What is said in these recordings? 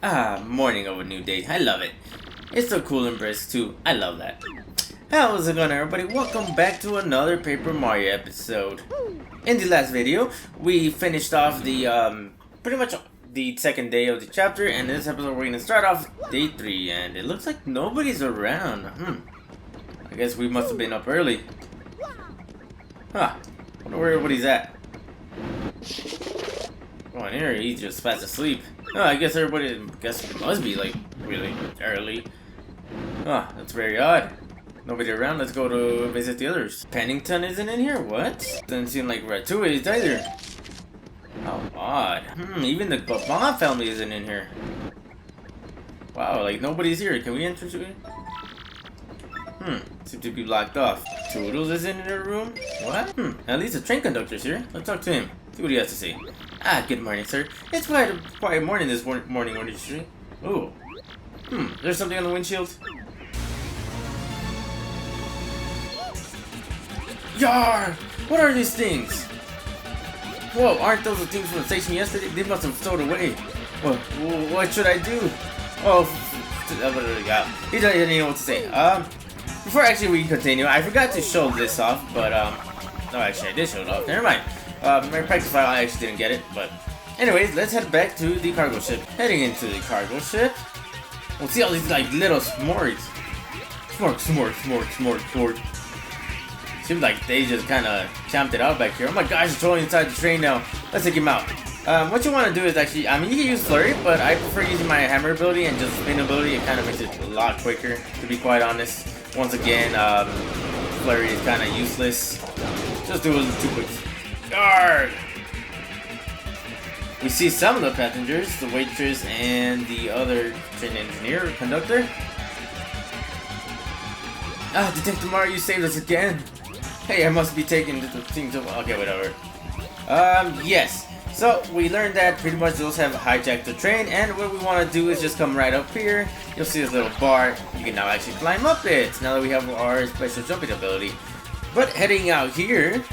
Morning of a new day. I love it. It's so cool and brisk too. I love that. How's it going, everybody? Welcome back to another Paper Mario episode. In the last video, we finished off the pretty much the second day of the chapter, and in this episode we're gonna start off day 3, and it looks like nobody's around. I guess we must have been up early. Wonder where everybody's at. Oh, in here he's just fast asleep. I guess everybody must be like really early. That's very odd. Nobody around. Let's go to visit the others. Pennington isn't in here? What? Doesn't seem like Ratatouille is either. How odd. Even the Bomb family isn't in here. Wow, like nobody's here. Can we enter to it? Seem to be blocked off. Toodles isn't in her room? What? At least the train conductor's here. Let's talk to him. See what he has to say. Good morning, sir. It's quite a quiet morning this morning on the street. Ooh. There's something on the windshield. Yar! What are these things? Whoa, aren't those the things from the station yesterday? They must have stowed away. What should I do? He doesn't even know what to say. Before actually we continue, I forgot to show this off, but no, actually I did show it off. Never mind. My practice file, I actually didn't get it, but anyways, let's head back to the cargo ship. Heading into the cargo ship, we'll see all these like little Smorgs. Smorg. Seems like they just kind of camped it out back here. Oh my gosh, it's totally inside the train now. Let's take him out. What you want to do is actually, you can use Flurry, but I prefer using my hammer ability and just spin ability. It kind of makes it a lot quicker, to be quite honest. Once again, Flurry is kind of useless. Just do it a little too quick. Guard! We see some of the passengers, the waitress and the other train engineer, conductor. Detective Mario, you saved us again. Hey, I must be taking the things over. Okay, whatever. Yes. So, we learned that pretty much those have hijacked the train, and what we want to do is just come right up here. You'll see this little bar. You can now actually climb up it, now that we have our special jumping ability. But heading out here,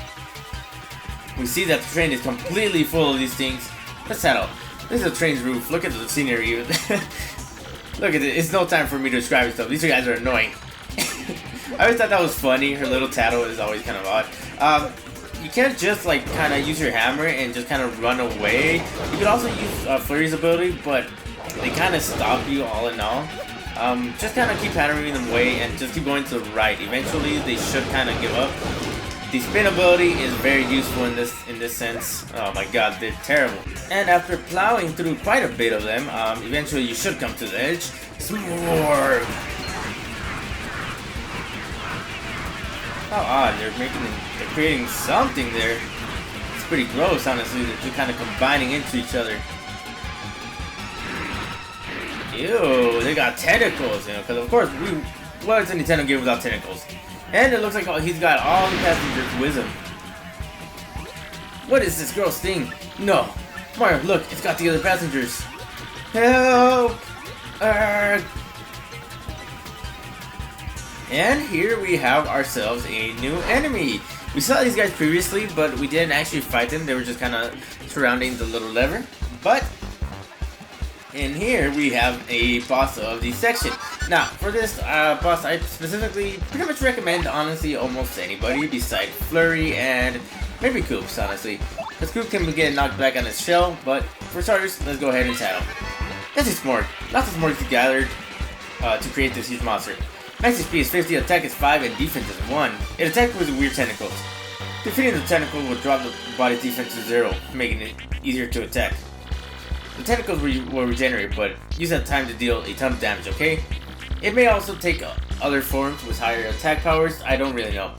we see that the train is completely full of these things. Let's head out. This is the train's roof. Look at the scenery. Look at it. It's no time for me to describe stuff. These guys are annoying. I always thought that was funny. Her little tattle is always kind of odd. You can't just like kind of use your hammer and just kind of run away. You can also use Flurry's ability, but they kind of stop you all in all. Just kind of keep hammering them away and just keep going to the right. Eventually, they should kind of give up. The spin ability is very useful in this sense. Oh my god, they're terrible. And after plowing through quite a bit of them, eventually you should come to the edge. Smorg! How odd, they're creating something there. It's pretty gross, honestly. They're two kind of combining into each other. Ew, they got tentacles, because of course, what is a Nintendo game without tentacles? And it looks like he's got all the passengers with him. What is this gross thing? No. Mario, look, it's got the other passengers. Help! And here we have ourselves a new enemy. We saw these guys previously, but we didn't actually fight them. They were just kind of surrounding the little lever. But in here we have a boss of the section. Now, for this boss, I specifically pretty much recommend, honestly, almost anybody besides Flurry and maybe Koops, honestly. Because Koops can get knocked back on his shell, but for starters, let's go ahead and tackle. This is Smorg. Lots of Smorgs gathered to create this huge monster. Max HP is 50, attack is 5, and defense is 1. It attacks with weird tentacles. Defeating the tentacle will drop the body's defense to 0, making it easier to attack. The tentacles will regenerate, but use that time to deal a ton of damage, okay? It may also take other forms with higher attack powers, I don't really know.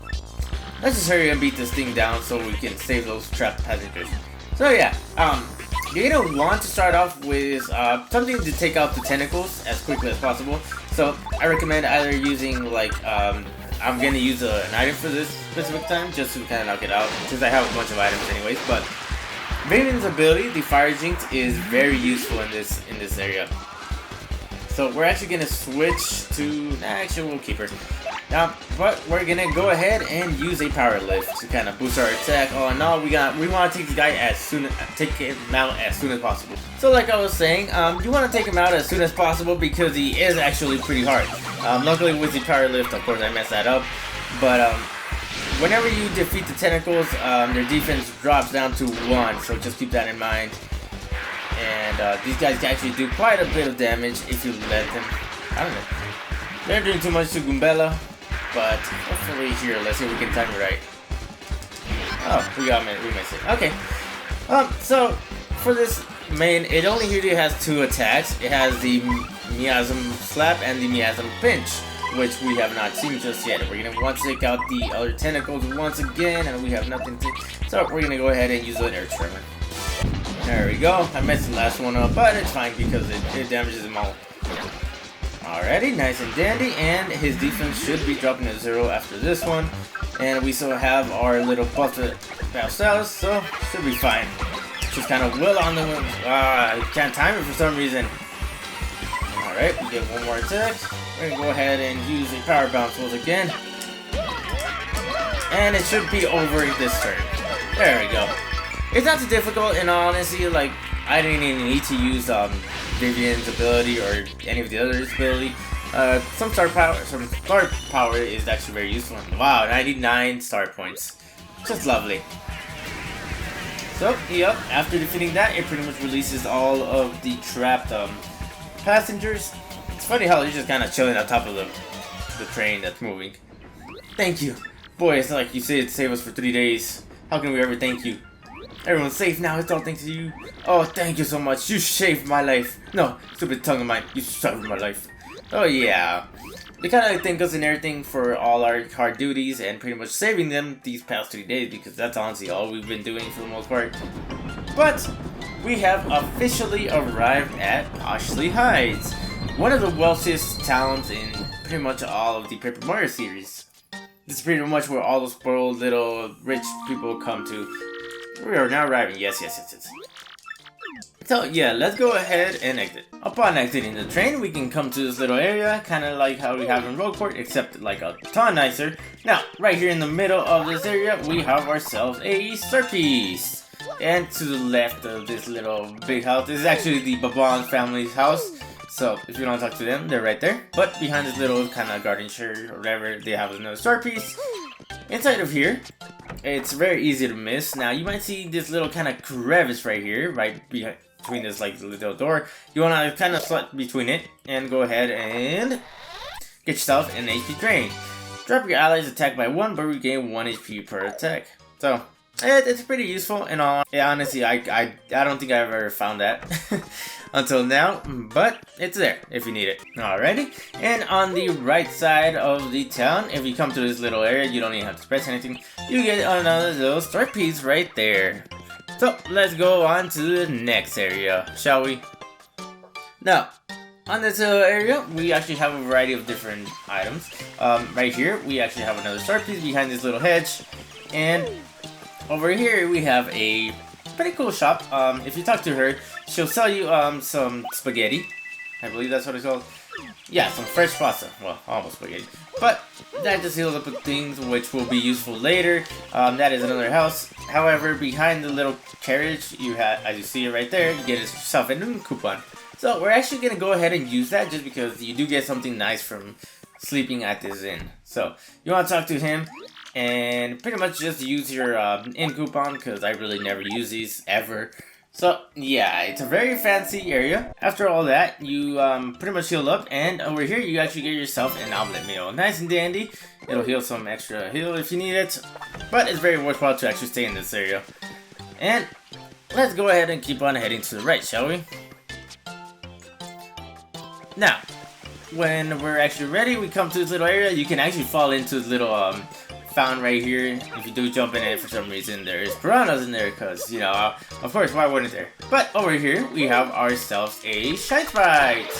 Let's just hurry and beat this thing down so we can save those trapped passengers. So yeah, you're gonna want to start off with something to take out the tentacles as quickly as possible. So I recommend either using like, I'm gonna use an item for this specific time just to kind of knock it out, since I have a bunch of items anyways. But Vaden's ability, the Fire Jinx, is very useful in this area. So we're actually gonna switch to, actually we'll keep her. But we're gonna go ahead and use a power lift to kind of boost our attack. Oh no, we want to take this guy take him out as soon as possible. So like I was saying, you want to take him out as soon as possible because he is actually pretty hard. Luckily with the power lift, of course I messed that up, but whenever you defeat the tentacles, their defense drops down to 1, so just keep that in mind. And these guys can actually do quite a bit of damage if you let them. I don't know. They're doing too much to Goombella, but hopefully here, let's see if we can time it right. Oh, we missed it. Okay. So for this main, it only really has 2 attacks. It has the Miasm Slap and the Miasm Pinch, which we have not seen just yet. We're gonna want to take out the other tentacles once again, and we have nothing to. So we're gonna go ahead and use an Earth Tremor. There we go. I messed the last one up, but it's fine because it damages them all. Alrighty, nice and dandy, and his defense should be dropping to 0 after this one. And we still have our little buffet ourselves, so should be fine. Just kind of will on the move. I can't time it for some reason. Alright, we get one more attack. We're gonna go ahead and use the power bounce once again. And it should be over this turn. There we go. It's not too difficult, in all honesty. Like, I didn't even need to use Vivian's ability or any of the others' ability. Some star power is actually very useful. Wow, 99 star points. Just lovely. So, yep, after defeating that, it pretty much releases all of the trapped passengers. It's funny how they're just kind of chilling on top of the train that's moving. Thank you. Boy, it's like you saved us for 3 days. How can we ever thank you? Everyone's safe now, it's all thanks to you. Oh, thank you so much. You saved my life. No, stupid tongue of mine. You saved my life. Oh, yeah. They kind of thank us and everything for all our hard duties and pretty much saving them these past 3 days, because that's honestly all we've been doing for the most part. But we have officially arrived at Poshley Heights, one of the wealthiest towns in pretty much all of the Paper Mario series. This is pretty much where all the spoiled little rich people come to. We are now arriving. Yes. So yeah, let's go ahead and exit. Upon exiting the train, we can come to this little area, kind of like how we have in Rogueport, except like a ton nicer. Now, right here in the middle of this area, we have ourselves a star piece. And to the left of this little big house, this is actually the Babon family's house. So if you want to talk to them, they're right there. But behind this little kind of garden shirt or whatever, they have another star piece. Inside of here, it's very easy to miss. Now you might see this little kind of crevice right here, right between this like little door. You want to kind of slot between it and go ahead and get yourself an HP drain. Drop your allies attack by 1, but regain 1 HP per attack. So it's pretty useful and all. Yeah, honestly, I don't think I've ever found that until now, but it's there if you need it. Alrighty, and on the right side of the town, if you come to this little area, you don't even have to press anything. You get another little star piece right there. So let's go on to the next area, shall we? Now, on this area, we actually have a variety of different items. Right here, we actually have another star piece behind this little hedge, and over here we have a pretty cool shop. If you talk to her, she'll sell you some spaghetti. I believe that's what it's called. Yeah, some fresh pasta. Well, almost spaghetti. But that just heals up with things which will be useful later. That is another house. However, behind the little carriage, you have, as you see it right there, you get yourself a new coupon. So we're actually going to go ahead and use that just because you do get something nice from sleeping at this inn. So you want to talk to him and pretty much just use your inn coupon, because I really never use these ever. So yeah, it's a very fancy area. After all that, you pretty much heal up, and over here you actually get yourself an omelet meal. Nice and dandy. It'll heal some extra heal if you need it, but it's very worthwhile to actually stay in this area. And let's go ahead and keep on heading to the right, shall we? Now, when we're actually ready, we come to this little area. You can actually fall into this little fountain right here. If you do jump in it for some reason, there's piranhas in there, because, you know, of course, why wouldn't there? But over here, we have ourselves a Shine Sprite.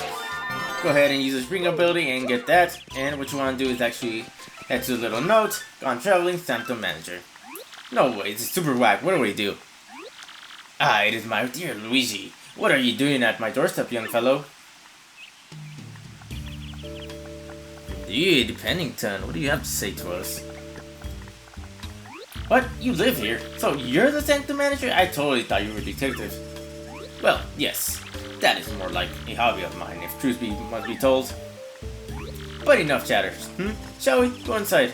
Go ahead and use the spring ability and get that. And what you want to do is actually head to the little note on traveling Sanctum manager. No way, it's super whack. What do we do? Ah, it is my dear Luigi. What are you doing at my doorstep, young fellow? Indeed, Pennington, what do you have to say to us? What? You live here? So you're the Sanctum manager? I totally thought you were a detective. Well, yes. That is more like a hobby of mine, if truth must be told. But enough chatter. Shall we? Go inside.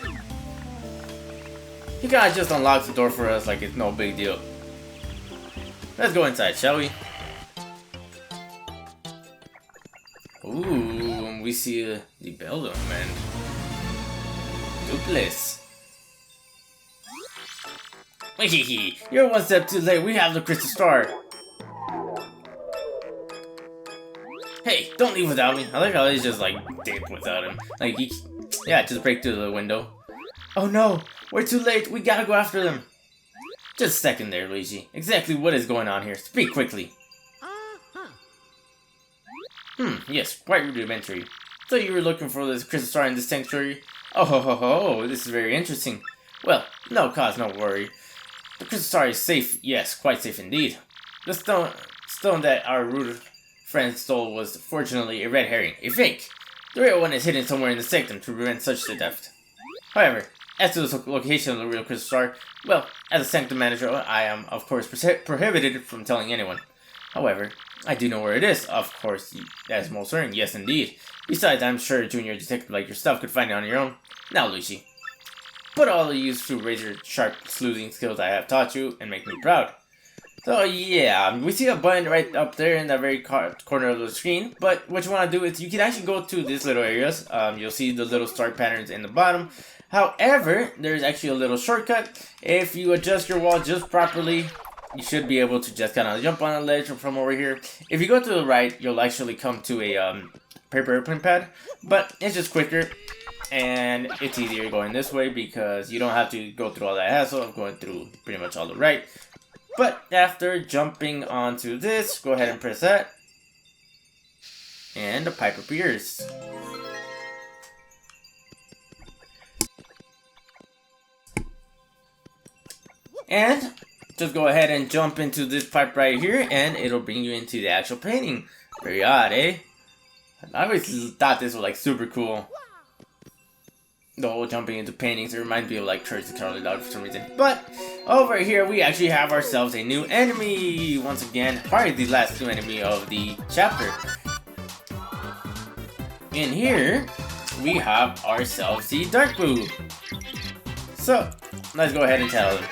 He kinda just unlocks the door for us like it's no big deal. Let's go inside, shall we? Ooh, we see the L Emblem and Doopliss. Hehe, you're one step too late. We have the crystal star. Hey, don't leave without me. I like how he's just like dip without him. Like yeah, just break through the window. Oh no, we're too late. We gotta go after them. Just a second there, Luigi. Exactly what is going on here? Speak quickly. Yes, quite rudimentary. So you were looking for this crystal star in this sanctuary? Oh ho ho ho, this is very interesting. Well, no cause, no worry. The crystal star is safe, yes, quite safe indeed. The stone that our rude friend stole was fortunately a red herring, a fake. The real one is hidden somewhere in the Sanctum to prevent such theft. However, as to the location of the real crystal star, well, as a Sanctum manager, I am, of course, prohibited from telling anyone. However, I do know where it is, of course, that is most certain, yes indeed. Besides, I'm sure a junior detective like yourself could find it on your own. Now, Luigi, put all the useful razor-sharp sleuthing skills I have taught you and make me proud. So yeah, we see a button right up there in the very corner of the screen, but what you want to do is you can actually go to these little areas. You'll see the little star patterns in the bottom. However, there's actually a little shortcut. If you adjust your wall just properly, you should be able to just kind of jump on a ledge from over here. If you go to the right, you'll actually come to a paper airplane pad, but it's just quicker. And it's easier going this way because you don't have to go through all that hassle of going through pretty much all the right. But after jumping onto this, go ahead and press that. And the pipe appears. And just go ahead and jump into this pipe right here and it'll bring you into the actual painting. Very odd, eh? I always thought this was like super cool. The whole jumping into paintings, it reminds me of like Church of Charlie Dog for some reason. But over here we actually have ourselves a new enemy once again, probably the last new enemy of the chapter. In here we have ourselves the Dark Boo. So let's go ahead and tell them.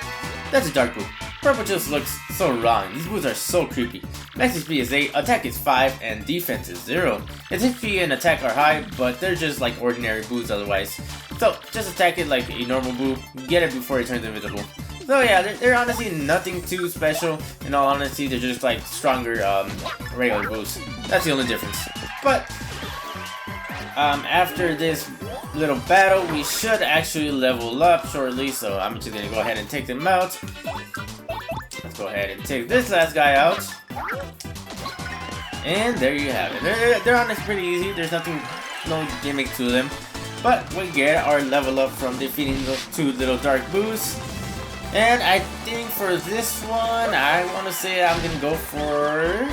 That's a Dark Boo. Purple just looks so wrong. These boos are so creepy. Max HP is 8, attack is 5, and defense is 0. Its HP and attack are high, but they're just like ordinary boos otherwise. So just attack it like a normal boo, get it before it turns invisible. So yeah, they're honestly nothing too special. In all honesty, they're just like stronger regular boos. That's the only difference. But after this little battle, we should actually level up shortly. So I'm just gonna go ahead and take them out. Let's go ahead and take this last guy out. And there you have it. They're honestly pretty easy. There's no gimmick to them. But we get our level up from defeating those two little dark boos. And I think for this one, I want to say I'm going to go for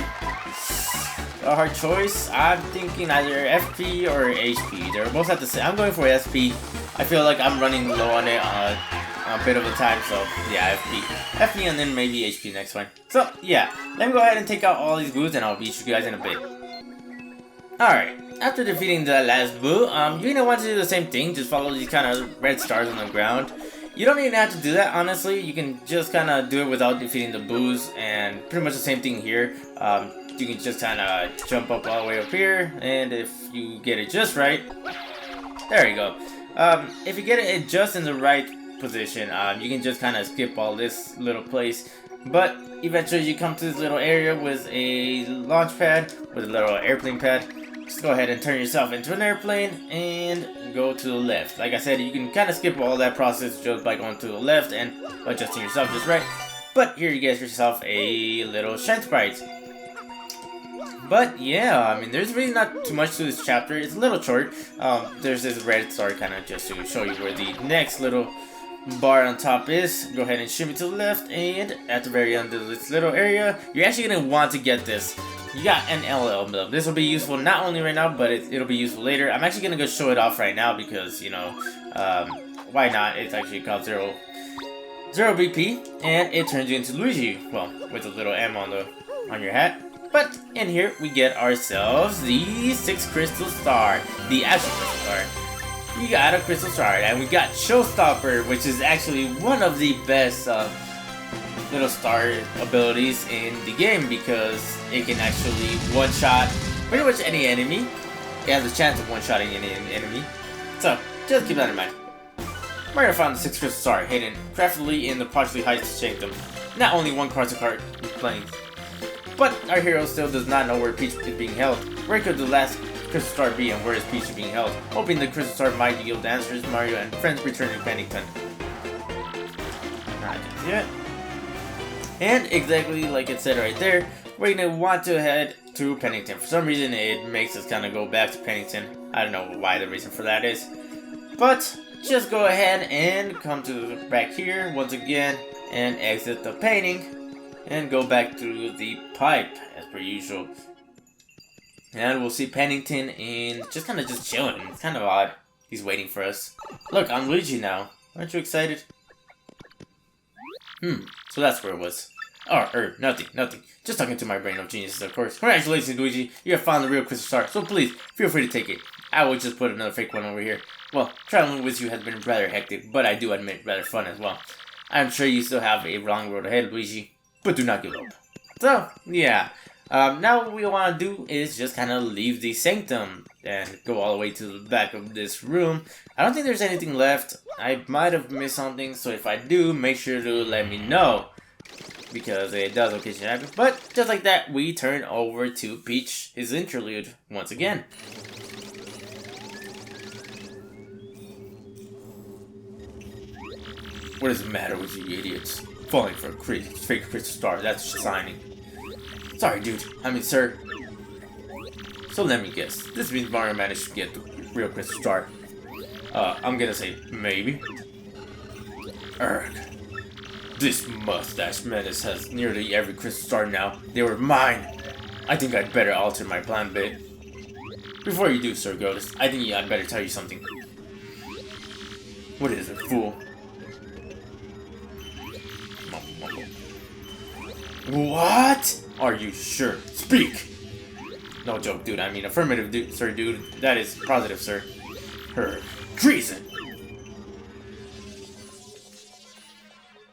a hard choice. I'm thinking either FP or HP. They're both at the same. I'm going for SP. I feel like I'm running low on it a bit of a time, so yeah, FP and then maybe HP next one. So yeah, let me go ahead and take out all these boos and I'll beat you guys in a bit. Alright, after defeating the last boo, you're gonna want to do the same thing, just follow these kind of red stars on the ground. You don't even have to do that, honestly. You can just kind of do it without defeating the boos, and pretty much the same thing here. You can just kind of jump up all the way up here, and if you get it just right, there you go. If you get it just in the right position, you can just kind of skip all this little place, but eventually you come to this little area with a launch pad, with a little airplane pad. Just go ahead and turn yourself into an airplane and go to the left. Like I said, you can kind of skip all that process just by going to the left and adjusting yourself just right. But here you get yourself a little Shine Sprite. But yeah, I mean, there's really not too much to this chapter. It's a little short. There's this red star kind of just to show you where the next little bar on top is. Go ahead and shimmy to the left, and at the very end of this little area, you're actually going to want to get this. you got an L Emblem. This will be useful not only right now, but it'll be useful later. I'm actually gonna go show it off right now because, you know, why not? It's actually called 0 BP, and it turns you into Luigi. Well, with a little M on your hat. But in here, we get ourselves the 6 Crystal Star, the actual Crystal Star. We got a Crystal Star, and we got Showstopper, which is actually one of the best little star abilities in the game because it can actually one-shot pretty much any enemy. It has a chance of one-shotting any enemy. So, just keep that in mind. Mario found the 6 Crystal Star hidden craftily in the Poshley Heights Sanctum. Not only one card is playing, but our hero still does not know where Peach is being held. Where could the last Crystal Star be and where is Peach being held? Hoping the Crystal Star might yield answers, Mario and friends return to Pennington. I can see it. And exactly like it said right there, we're going to want to head to Pennington. For some reason, it makes us kind of go back to Pennington. I don't know why the reason for that is. But just go ahead and come to back here once again and exit the painting and go back through the pipe as per usual. And we'll see Pennington in just chilling. It's kind of odd. He's waiting for us. Look, I'm Luigi now. Aren't you excited? So that's where it was. Oh, nothing. Just talking to my brain of geniuses, of course. Congratulations, Luigi. You have found the real Crystal Star, so please, feel free to take it. I will just put another fake one over here. Well, traveling with you has been rather hectic, but I do admit rather fun as well. I'm sure you still have a long road ahead, Luigi, but do not give up. So, yeah. Now what we want to do is just kind of leave the Sanctum and go all the way to the back of this room. I don't think there's anything left. I might have missed something, so if I do, make sure to let me know, because it does occasionally happen. But just like that, we turn over to Peach, his interlude, once again. What is the matter with you idiots? Falling for a fake Crystal Star, that's shining. Sorry, dude. I mean, sir. So let me guess. This means Mario managed to get the real Crystal Star. I'm gonna say maybe. Urgh. This mustache menace has nearly every Crystal Star now. They were mine. I think I'd better alter my plan a bit. Before you do, Sir Ghost, I think I'd better tell you something. What is it, fool? What? Are you sure? Speak! No joke, dude. I mean, affirmative, dude, sir, dude. That is positive, sir. Her treason!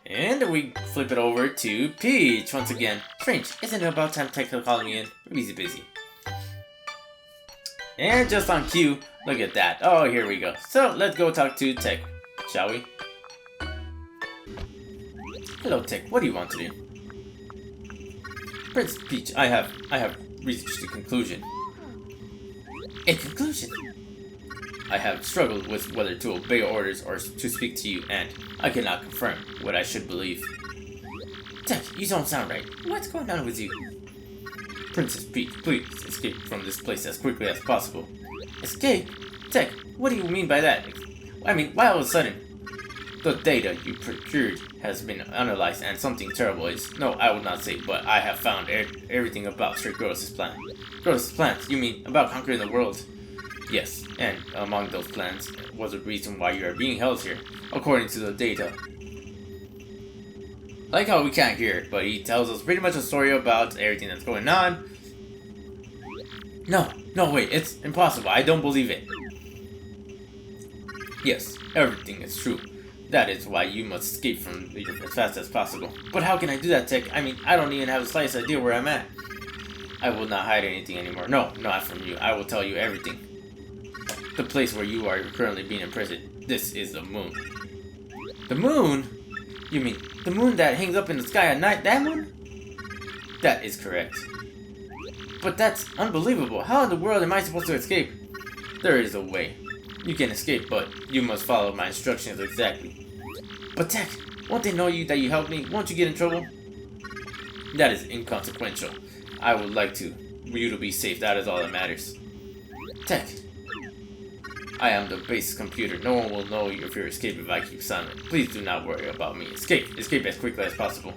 And we flip it over to Peach once again. Strange, isn't it about time Tentacle called me in? Busy. And just on cue, look at that. Oh, here we go. So, let's go talk to Tech, shall we? Hello, Tech. What do you want to do? Prince Peach, I have reached a conclusion. A conclusion? I have struggled with whether to obey orders or to speak to you, and I cannot confirm what I should believe. Tech, you don't sound right. What's going on with you? Princess Peach, please escape from this place as quickly as possible. Escape? Tech, what do you mean by that? I mean, why all of a sudden? The data you procured has been analyzed and something terrible is... No, I will not say, but I have found everything about Sir Gross's plan. Gross's plans? You mean about conquering the world? Yes, and among those plans was a reason why you are being held here, according to the data. Like how we can't hear it, but he tells us pretty much a story about everything that's going on. No, wait, it's impossible. I don't believe it. Yes, everything is true. That is why you must escape from here as fast as possible. But how can I do that, Tech? I mean, I don't even have the slightest idea where I'm at. I will not hide anything anymore. No, not from you. I will tell you everything. The place where you are currently being imprisoned. This is the moon. The moon? You mean the moon that hangs up in the sky at night? That moon? That is correct. But that's unbelievable. How in the world am I supposed to escape? There is a way. You can escape, but you must follow my instructions exactly. But Tech, won't they know that you helped me? Won't you get in trouble? That is inconsequential. I would like for you to be safe. That is all that matters. Tech, I am the base computer. No one will know if you escape if I keep silent. Please do not worry about me. Escape as quickly as possible.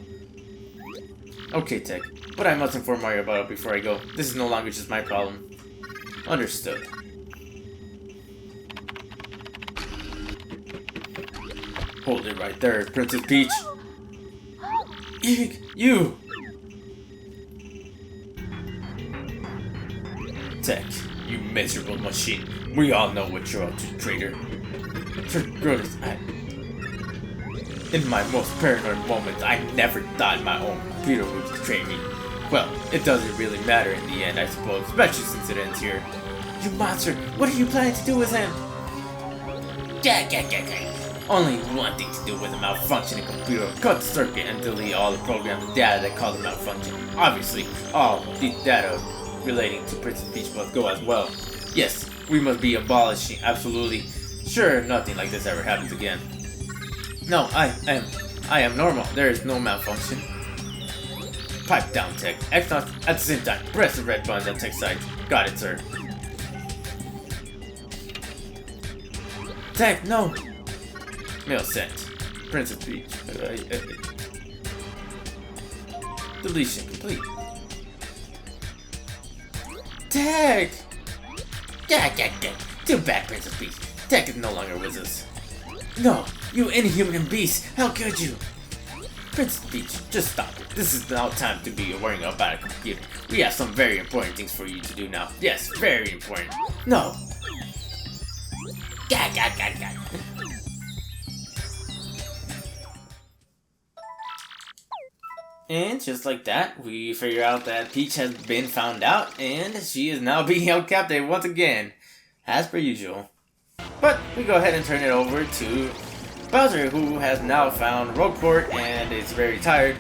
Okay, Tech, but I must inform Mario about it before I go. This is no longer just my problem. Understood. Hold it right there, Princess Peach. Eek, you! Tech, you miserable machine. We all know what you're up to, traitor. In my most paranoid moments, I never thought my own computer would betray me. Well, it doesn't really matter in the end, I suppose, especially since it ends here. You monster, what are you planning to do with him? Only one thing to do with a malfunctioning computer: cut the circuit and delete all the programs and data that cause a malfunction. Obviously, all the data relating to Princess Peach must go as well. Yes, we must be abolishing, absolutely. Sure, nothing like this ever happens again. No, I am normal. There is no malfunction. Pipe down, Tech. X not at the same time. Press the red buttons on Tech's side. Got it, sir. Tech, no! Mail sent. Princess Peach. Deletion complete. Tech! Too bad, Princess Peach. Tech is no longer with us. No, you inhuman beast! How could you? Princess Peach, just stop it. This is now time to be worrying about a computer. We have some very important things for you to do now. Yes, very important. No! And just like that, we figure out that Peach has been found out, and she is now being held captive once again, as per usual. But we go ahead and turn it over to Bowser, who has now found Rogueport and is very tired.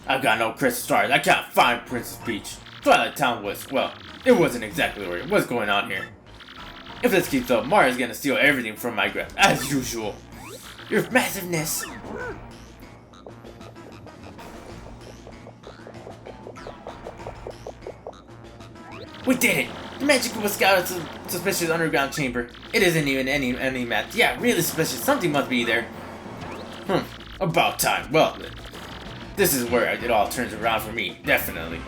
I've got no crystal stars. I can't find Princess Peach. Twilight Town was, well, it wasn't exactly where. What's going on here? If this keeps up, Mario's gonna steal everything from my grasp, as usual. Your massiveness! We did it! The magic was scouted to suspicious underground chamber. It isn't even any match. Yeah, really suspicious. Something must be there. About time. Well, this is where it all turns around for me. Definitely.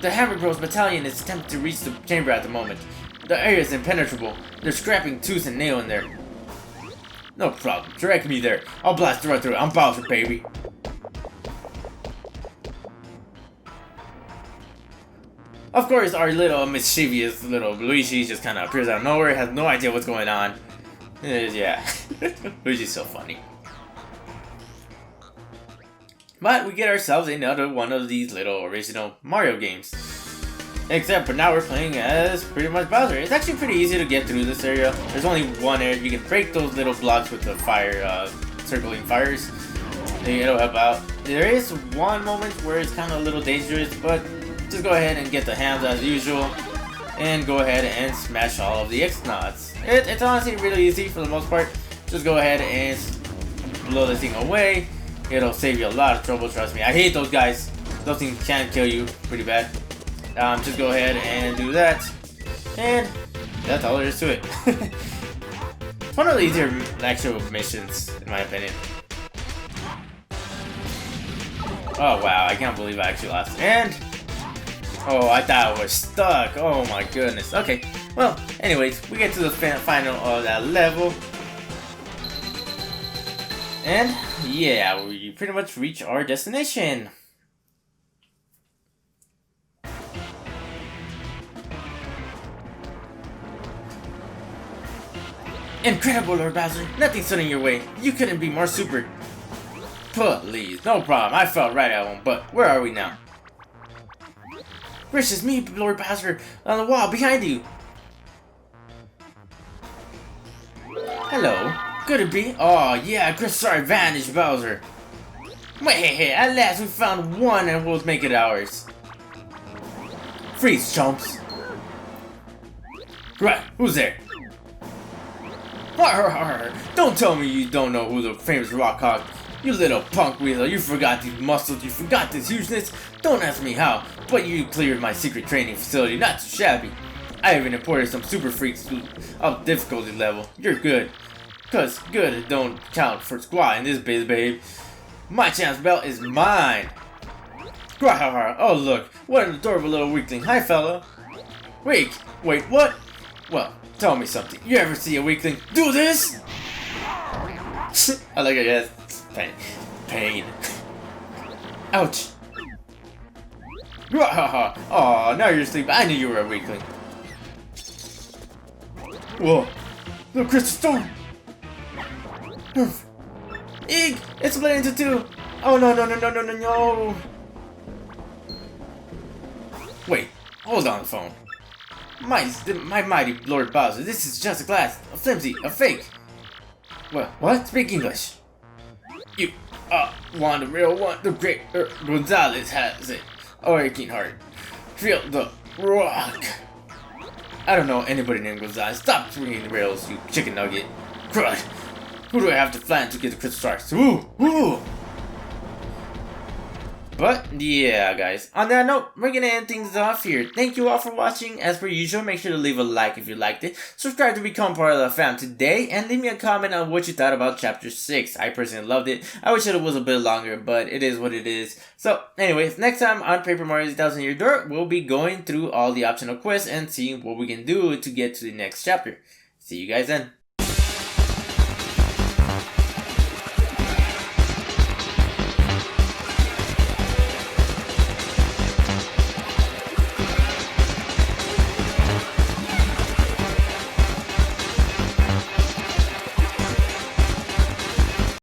The Hammer Bros battalion is attempting to reach the chamber at the moment. The area is impenetrable. They're scrapping tooth and nail in there. No problem. Direct me there. I'll blast right through it. I'm Bowser, baby. Of course, our little mischievous little Luigi just kind of appears out of nowhere, has no idea what's going on. Yeah, Luigi's so funny. But we get ourselves another one of these little original Mario games. Except for now we're playing as pretty much Bowser. It's actually pretty easy to get through this area. There's only one area. You can break those little blocks with the fire, circling fires. It'll help out. There is one moment where it's kind of a little dangerous, but just go ahead and get the hands as usual. And go ahead and smash all of the X-Knots. It's honestly really easy for the most part. Just go ahead and blow this thing away. It'll save you a lot of trouble, trust me. I hate those guys. Those things can kill you pretty bad. Just go ahead and do that. And that's all there is to it. It's one of the easier actual missions, in my opinion. Oh wow, I can't believe I actually lost. And oh, I thought I was stuck. Oh my goodness. Okay, well, anyways, we get to the final of that level. And yeah, we pretty much reach our destination. Incredible, Lord Bowser. Nothing's stood in your way. You couldn't be more super. Please, no problem. I felt right at home, but where are we now? Gracious me, Lord Bowser, on the wall behind you. Hello. Could it be? Oh yeah, crystal advantage, Bowser. Wait, hey, at last we found one and we'll make it ours. Freeze, chumps. Right, who's there? Don't tell me you don't know who the famous Rock Hog. You little punk wheeler, you forgot these muscles, you forgot this hugeness. Don't ask me how, but you cleared my secret training facility, not too shabby. I even imported some super freaks of difficulty level. You're good. Cause good don't count for squat in this biz, babe. My chance belt is mine. Oh look, what an adorable little weakling. Hi fella. Wait, what? Well, tell me something. You ever see a weakling do this? I like it, yes. Pain. Ouch. Oh, now you're asleep. I knew you were a weakling. Whoa. The crystal stone. Eek! It's split into two. Oh no. Wait, hold on the phone. My mighty Lord Bowser, this is just a glass, a flimsy, a fake. What? Speak English. You, want the real one? The great Gonzalez has it. Oh, aching heart. Feel the rock. I don't know anybody named Gonzalez. Stop swinging the rails, you chicken nugget. Crud. Who do I have to flank to get the crystal stars? Ooh. But, yeah, guys. On that note, we're gonna end things off here. Thank you all for watching. As per usual, make sure to leave a like if you liked it. Subscribe to become part of the fam today. And leave me a comment on what you thought about Chapter 6. I personally loved it. I wish it was a bit longer, but it is what it is. So, anyways, next time on Paper Mario's 1000 Year Door, we'll be going through all the optional quests and seeing what we can do to get to the next chapter. See you guys then.